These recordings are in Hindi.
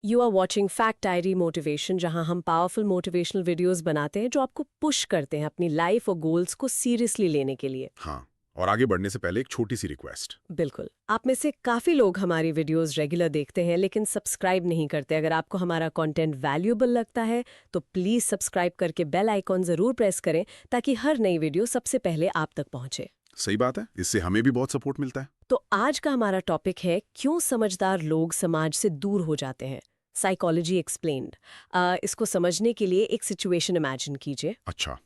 You are watching fact diary motivation, जहां हम पावरफुल मोटिवेशनल वीडियोस बनाते हैं जो आपको पुश करते हैं अपनी लाइफ और गोल्स को सीरियसली लेने के लिए। हाँ, और आगे बढ़ने से पहले एक छोटी सी रिक्वेस्ट। बिल्कुल। आप में से काफी लोग हमारी वीडियोस रेगुलर देखते हैं लेकिन सब्सक्राइब नहीं करते। अगर आपको हमारा कंटेंट वैल्यूएबल लगता है तो प्लीज सब्सक्राइब करके बेल आइकॉन जरूर प्रेस करें ताकि हर नई वीडियो सबसे पहले आप तक पहुंचे। सही बात है, इससे हमें भी बहुत सपोर्ट मिलता है। तो आज का हमारा टॉपिक है क्यों समझदार लोग समाज से दूर हो जाते हैं। Psychology explained. इसको समझने के लिए एक सिचुएशन इमेजिन कीजिए। अच्छा,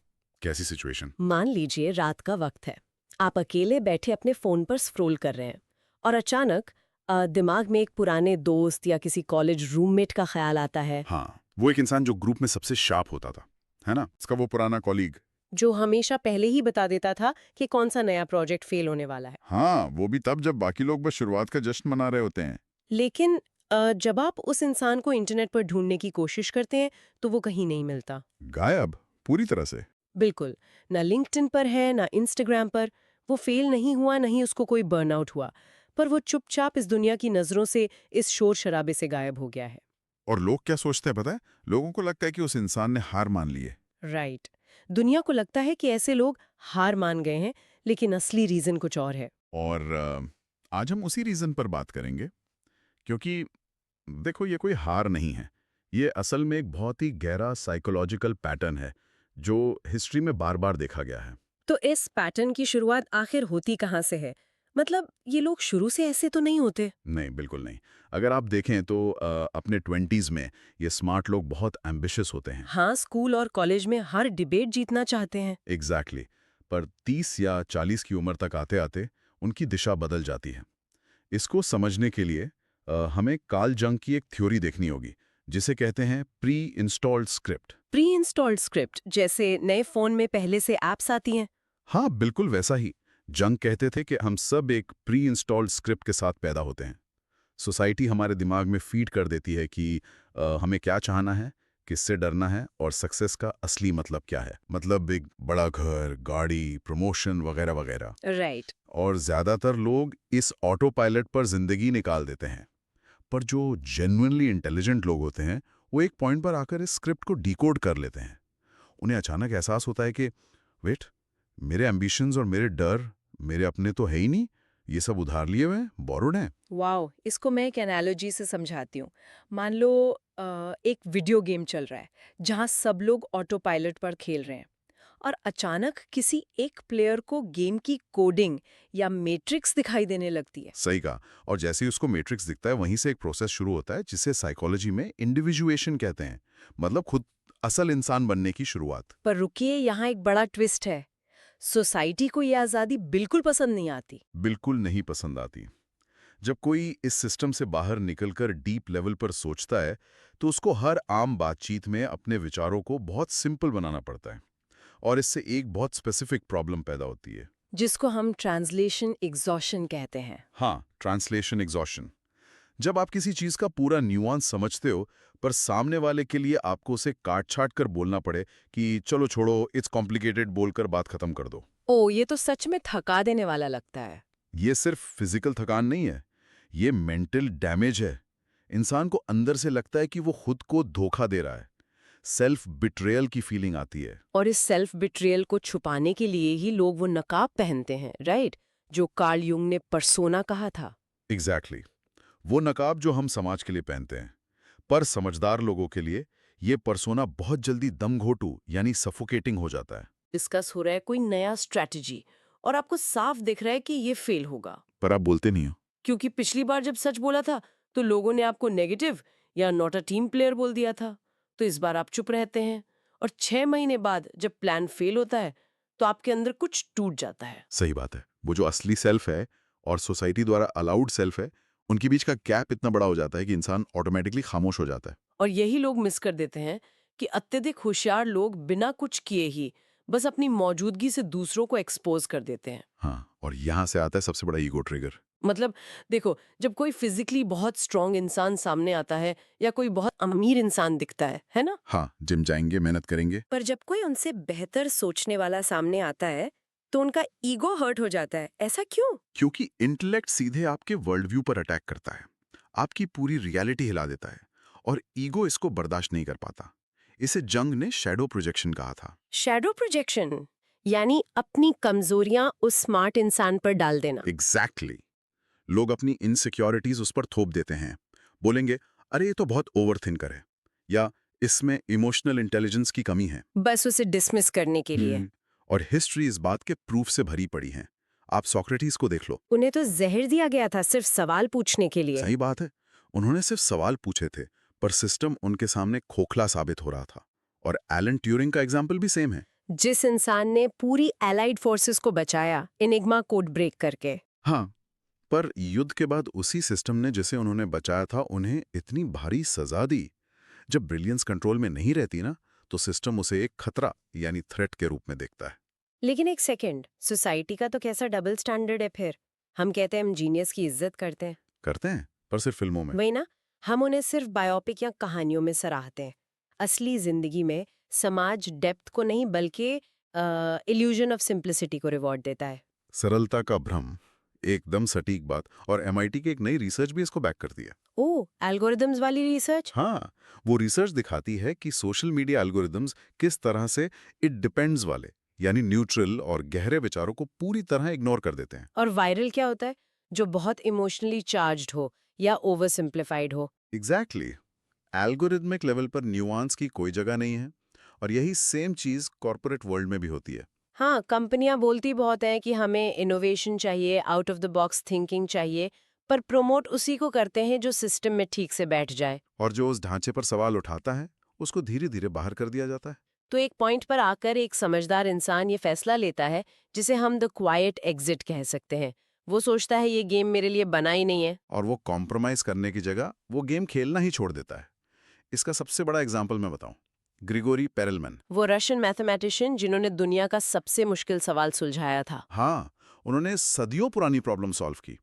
कैसी सिचुएशन? मान लीजिए रात का वक्त है, आप अकेले बैठे अपने फोन पर स्क्रॉल कर रहे हैं और अचानक दिमाग में एक पुराने दोस्त या किसी कॉलेज रूममेट का ख्याल आता है। हाँ, वो एक इंसान जो ग्रुप में सबसे शार्प होता था, है ना? उसका वो पुराना कॉलीग। जो हमेशा पहले ही बता देता था कि कौन सा नया प्रोजेक्ट फेल होने वाला है। हाँ, वो भी तब जब बाकी लोग बस शुरुआत का जश्न मना रहे होते हैं। लेकिन जब आप उस इंसान को इंटरनेट पर ढूंढने की कोशिश करते हैं तो वो कहीं नहीं मिलता। गायब, पूरी तरह से। बिल्कुल, ना लिंक्डइन पर है ना इंस्टाग्राम पर। वो फेल नहीं हुआ, नहीं उसको कोई बर्नआउट हुआ, पर वो चुपचाप इस दुनिया की नजरों से, इस शोर शराबे से गायब हो गया है। और लोग क्या सोचते हैं पता है? लोगों को लगता है कि उस इंसान ने हार मान ली है। राइट। दुनिया को लगता है कि ऐसे लोग हार मान गए हैं, लेकिन असली रीजन कुछ और है। और आज हम उसी रीजन पर बात करेंगे, क्योंकि देखो ये कोई हार नहीं है। ये असल में एक बहुत ही गहरा साइकोलॉजिकल पैटर्न है जो हिस्ट्री में बार बार देखा गया है। तो इस पैटर्न की शुरुआत आखिर होती कहाँ से है? मतलब ये लोग शुरू से ऐसे तो नहीं होते। नहीं, बिल्कुल नहीं। अगर आप देखें तो अपने 20s में ये स्मार्ट लोग बहुत एम्बिशियस होते हैं। हाँ, स्कूल और कॉलेज में हर डिबेट जीतना चाहते हैं। एग्जैक्टली पर 30 या 40 की उम्र तक आते आते उनकी दिशा बदल जाती है। इसको समझने के लिए हमें कार्ल जंग की एक थ्योरी देखनी होगी, जिसे कहते हैं pre installed script. Pre installed script, जैसे नए फोन में पहले से एप्स आती हैं। हाँ, बिल्कुल वैसा ही। जंग कहते थे कि हम सब एक प्री इंस्टॉल्ड स्क्रिप्ट के साथ पैदा होते हैं। सोसाइटी हमारे दिमाग में फीड कर देती है कि हमें क्या चाहना है, किससे डरना है और सक्सेस का असली मतलब क्या है। मतलब एक बड़ा घर, गाड़ी, प्रमोशन वगैरह वगैरह। राइट। और ज़्यादातर लोग इस ऑटो पायलट पर जिंदगी निकाल देते हैं। पर जो जेन्युइनली इंटेलिजेंट लोग होते हैं वो एक पॉइंट पर आकर इस स्क्रिप्ट को डिकोड कर लेते हैं। उन्हें अचानक एहसास होता है कि वेट, मेरे एम्बिशंस और मेरे डर मेरे अपने तो है ही नहीं, ये सब उधार लिए हुए हैं, बोरोड हैं। वाओ, इसको मैं एक एनालॉजी से समझाती हूँ। मान लो एक वीडियो गेम चल रहा है जहाँ सब लोग ऑटो पायलट पर खेल रहे हैं और अचानक किसी एक प्लेयर को गेम की कोडिंग या मैट्रिक्स दिखाई देने लगती है। सही कहा। और जैसे ही उसको मैट्रिक्स दिखता है वहीं से एक प्रोसेस शुरू होता है जिसे साइकोलॉजी में इंडिविजुएशन कहते हैं। मतलब खुद असल इंसान बनने की शुरुआत। पर रुकिए, यहाँ एक बड़ा ट्विस्ट है। सोसाइटी को ये आज़ादी बिल्कुल पसंद नहीं आती। बिल्कुल नहीं पसंद आती। जब कोई इस सिस्टम से बाहर निकलकर डीप लेवल पर सोचता है तो उसको हर आम बातचीत में अपने विचारों को बहुत सिंपल बनाना पड़ता है। और इससे एक बहुत स्पेसिफिक प्रॉब्लम पैदा होती है, जिसको हम ट्रांसलेशन एग्जॉशन कहते हैं। हाँ, ट्रांसलेशन एग्जॉशन। जब आप किसी चीज का पूरा न्यूआंस समझते हो पर सामने वाले के लिए आपको उसे काट छाट कर बोलना पड़े कि चलो छोड़ो, इट्स कॉम्प्लिकेटेड बोलकर बात खत्म कर दो। ओ, ये तो सच में थका देने वाला लगता है। ये सिर्फ फिजिकल थकान नहीं है, ये मेंटल डैमेज है। इंसान को अंदर से लगता है कि वो खुद को धोखा दे रहा है। सेल्फ बिट्रेयल की फीलिंग आती है। और इस सेल्फ बिट्रियल को छुपाने के लिए ही लोग वो नकाब पहनते हैं, राइट? जो कार्ल युंग ने पर्सोना कहा था। एग्जैक्टली वो नकाब जो हम समाज के लिए पहनते हैं। पर समझदार लोगों के लिए ये पर्सोना बहुत जल्दी दमघोटू यानी सफोकेटिंग हो जाता है। डिस्कस हो रहा है कोई नया स्ट्रैटेजी और आपको साफ दिख रहा है कि ये फेल होगा, पर आप बोलते नहीं हो। क्योंकि पिछली बार जब सच बोला था तो लोगों ने आपको नेगेटिव या नॉट अ टीम प्लेयर बोल दिया था। तो इस बार आप चुप रहते हैं और 6 महीने बाद जब प्लान फेल होता है तो आपके अंदर कुछ टूट जाता है। सही बात है। वो जो असली सेल्फ है और सोसाइटी द्वारा अलाउड सेल्फ है, उनके बीच का गैप इतना बड़ा हो जाता है कि इंसान ऑटोमेटिकली खामोश हो जाता है। और यही लोग मिस कर देते हैं कि अत्यधिक होशियार लोग बिना कुछ किए ही बस अपनी मौजूदगी से दूसरों को एक्सपोज कर देते हैं। हाँ, और यहाँ से आता है सबसे बड़ा ईगो ट्रिगर। मतलब देखो, जब कोई फिजिकली बहुत स्ट्रांग इंसान सामने आता है या कोई बहुत अमीर इंसान दिखता है ना? हाँ, जिम जाएंगे, मेहनत करेंगे। पर जब कोई उनसे बेहतर सोचने वाला सामने आता है तो उनका ईगो हर्ट हो जाता है। ऐसा क्यों? क्योंकि इंटेलेक्ट सीधे आपके वर्ल्ड व्यू पर अटैक करता है, आपकी पूरी रियलिटी हिला देता है। और ईगो इसको बर्दाश्त नहीं कर पाता। इसे जंग ने शैडो प्रोजेक्शन कहा था। शैडो प्रोजेक्शन यानी अपनी कमजोरियां उस स्मार्ट इंसान पर डाल देना। एग्जैक्टली। लोग अपनी इनसिक्योरिटीज उस पर थोप देते हैं। बोलेंगे, अरे ये तो बहुत ओवरथिंकर है, या इसमें इमोशनल इंटेलिजेंस की कमी है। बस उसे डिसमिस करने के लिए। और हिस्ट्री इस बात के प्रूफ से भरी पड़ी है। आप सोक्रेटिस को देख लो। उन्हें तो जहर दिया गया था सिर्फ सवाल पूछने के लिए। सही बात है, उन्होंने सिर्फ सवाल पूछे थे, पर सिस्टम उनके सामने खोखला साबित हो रहा था। और एलन ट्यूरिंग का एग्जाम्पल भी सेम है। जिस इंसान ने पूरी एलाइड फोर्सेस को बचाया एनिग्मा कोड ब्रेक करके। हाँ, पर युद्ध के बाद उसी सिस्टम ने जिसे उन्होंने बचाया था उन्हें इतनी भारी सजा दी। जब ब्रिलियंस कंट्रोल में नहीं रहती ना, तो सिस्टम उसे एक खतरा यानी थ्रेट के रूप में देखता है। लेकिन एक सेकंड, सोसाइटी का तो कैसा डबल स्टैंडर्ड है फिर। हम कहते हैं हम जीनियस की इज्जत करते हैं, पर सिर्फ फिल्मों में। वही ना, हम उन्हें सिर्फ बायोपिक या कहानियों में सराहते हैं। असली जिंदगी में समाज डेप्थ को नहीं बल्कि इल्यूजन ऑफ सिंप्लिसिटी को रिवॉर्ड देता है। सरलता का भ्रम, एकदम सटीक बात। और MIT की एक नई रिसर्च भी इसको बैक करती है। ओह, एल्गोरिदम्स वाली रिसर्च। हाँ, वो रिसर्च दिखाती है कि सोशल मीडिया एल्गोरिदम्स किस तरह से इट डिपेंड्स वाले यानी न्यूट्रल और गहरे विचारों को पूरी तरह इग्नोर कर देते हैं। और वायरल क्या होता है? जो बहुत इमोशनली चार्ज्ड हो या ओवर सिंप्लीफाइड हो। एग्जैक्टली। एल्गोरिदमिक लेवल पर न्यूआंस की कोई जगह नहीं है। और यही सेम चीज कॉर्पोरेट वर्ल्ड में भी होती है। हाँ, कंपनियां बोलती बहुत हैं कि हमें इनोवेशन चाहिए, out of the box thinking चाहिए, पर प्रमोट उसी को करते हैं जो सिस्टम में ठीक से बैठ जाए। और जो उस ढांचे पर सवाल उठाता है, उसको धीरे धीरे बाहर कर दिया जाता है। तो एक पॉइंट पर आकर एक समझदार इंसान ये फैसला लेता है, जिसे हम द क्वाइट एग्जिट कह सकते हैं। वो सोचता है ये गेम मेरे लिए बना ही नहीं है। और वो कॉम्प्रोमाइज करने की जगह वो गेम खेलना ही छोड़ देता है। इसका सबसे बड़ा एग्जाम्पल मैं बताऊं, ग्रिगोरी पेरेलमैन। वो रशियन मैथमेटिशियन जिन्होंने दुनिया का सबसे मुश्किल सवाल सुलझाया था। हाँ, उन्होंने सदियों पुरानी प्रॉब्लम सॉल्व की।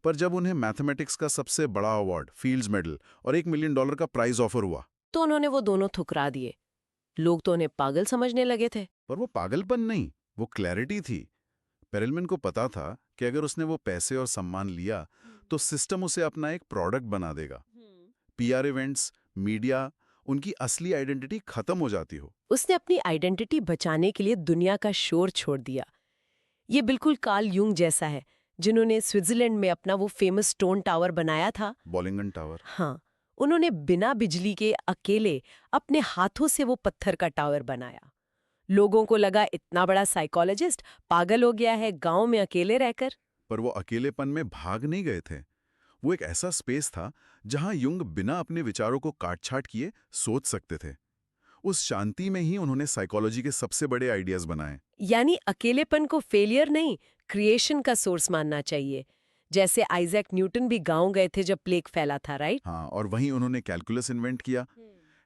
पर जब उन्हें मैथमेटिक्स का सबसे बड़ा अवार्ड, फील्ड्स मेडल और $1 मिलियन का प्राइज ऑफर हुआ, तो उन्होंने वो दोनों ठुकरा दिए। लोग तो उन्हें पागल समझने लगे थे। पर वो पागलपन नहीं, वो क्लैरिटी थी। पेरेलमैन को पता था कि अगर उसने वो पैसे और सम्मान लिया तो सिस्टम उसे अपना एक प्रोडक्ट बना देगा। PR इवेंट्स, मीडिया, उनकी असली आइडेंटिटी खत्म हो जाती हो। उसने अपनी आइडेंटिटी बचाने के लिए दुनिया का शोर छोड़ दिया। ये बिल्कुल कार्ल यूंग जैसा है, जिन्होंने स्विट्जरलैंड में अपना वो फेमस स्टोन टावर बनाया था। बॉलिंगन टावर। हाँ, उन्होंने बिना बिजली के अकेले अपने हाथों से वो पत्थर का टावर बनाया। लोगों को लगा इतना बड़ा साइकोलॉजिस्ट पागल हो गया है गांव में अकेले रहकर। पर वो अकेलेपन में भाग नहीं गए थे। वो एक ऐसा स्पेस था जहां युंग बिना अपने विचारों को काट-छाट किए सोच सकते थे। उस शांति में ही उन्होंने साइकोलॉजी के सबसे बड़े आइडियाज बनाए। यानी अकेलेपन को फेलियर नहीं, क्रिएशन का सोर्स मानना चाहिए। जैसे आइजैक न्यूटन भी गांव गए थे जब प्लेग फैला था, राइट? हाँ, और वहीं उन्होंने कैलकुलस इन्वेंट किया।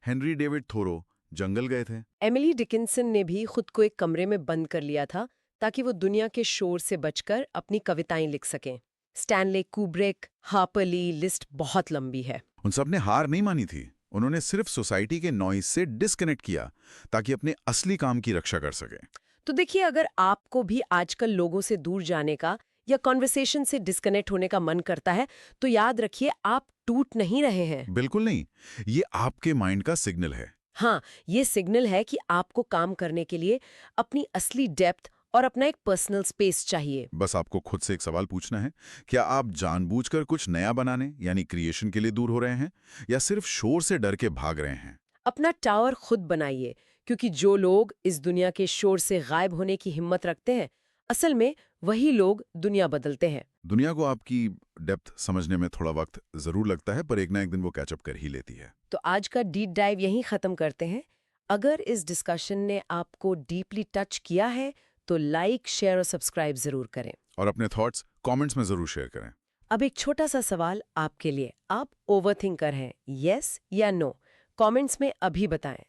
हेनरी डेविड थोरो जंगल गए थे। एमिली डिकिंसन ने भी खुद को एक कमरे में बंद कर लिया था ताकि वो दुनिया के शोर से बचकर अपनी कविताएं लिख सकें। स्टैनले कुब्रिक, हार्पर ली, लिस्ट बहुत लंबी है। उन सब ने हार नहीं मानी थी। उन्होंने सिर्फ सोसाइटी के नॉइज से डिस्कनेक्ट किया ताकि अपने असली काम की रक्षा कर सके। तो देखिए, अगर आपको भी आजकल लोगों से दूर जाने का या कॉन्वर्सेशन से डिस्कनेक्ट होने का मन करता है, तो याद रखिए आप टूट नहीं रहे हैं। बिल्कुल नहीं, ये आपके माइंड का सिग्नल है। हाँ, ये सिग्नल है कि आपको काम करने के लिए अपनी असली डेप्थ और अपना एक पर्सनल स्पेस चाहिए। बस आपको खुद से एक सवाल पूछना है, क्या आप जानबूझकर कुछ नया बनाने यानी क्रिएशन के लिए दूर हो रहे हैं, या सिर्फ शोर से डर के भाग रहे हैं? अपना टावर खुद बनाइए, क्योंकि जो लोग इस दुनिया के शोर से गायब होने की हिम्मत रखते हैं, असल में वही लोग दुनिया बदलते हैं। दुनिया को आपकी डेप्थ समझने में थोड़ा वक्त जरूर लगता है, पर एक ना एक दिन वो कैचअप कर ही लेती है। तो आज का डीप डाइव यहीं खत्म करते हैं। अगर इस डिस्कशन ने आपको डीपली टच किया है तो लाइक, शेयर और सब्सक्राइब जरूर करें। और अपने थॉट्स कमेंट्स में जरूर शेयर करें। अब एक छोटा सा सवाल आपके लिए, आप ओवरथिंकर हैं, यस या नो? कमेंट्स में अभी बताएं।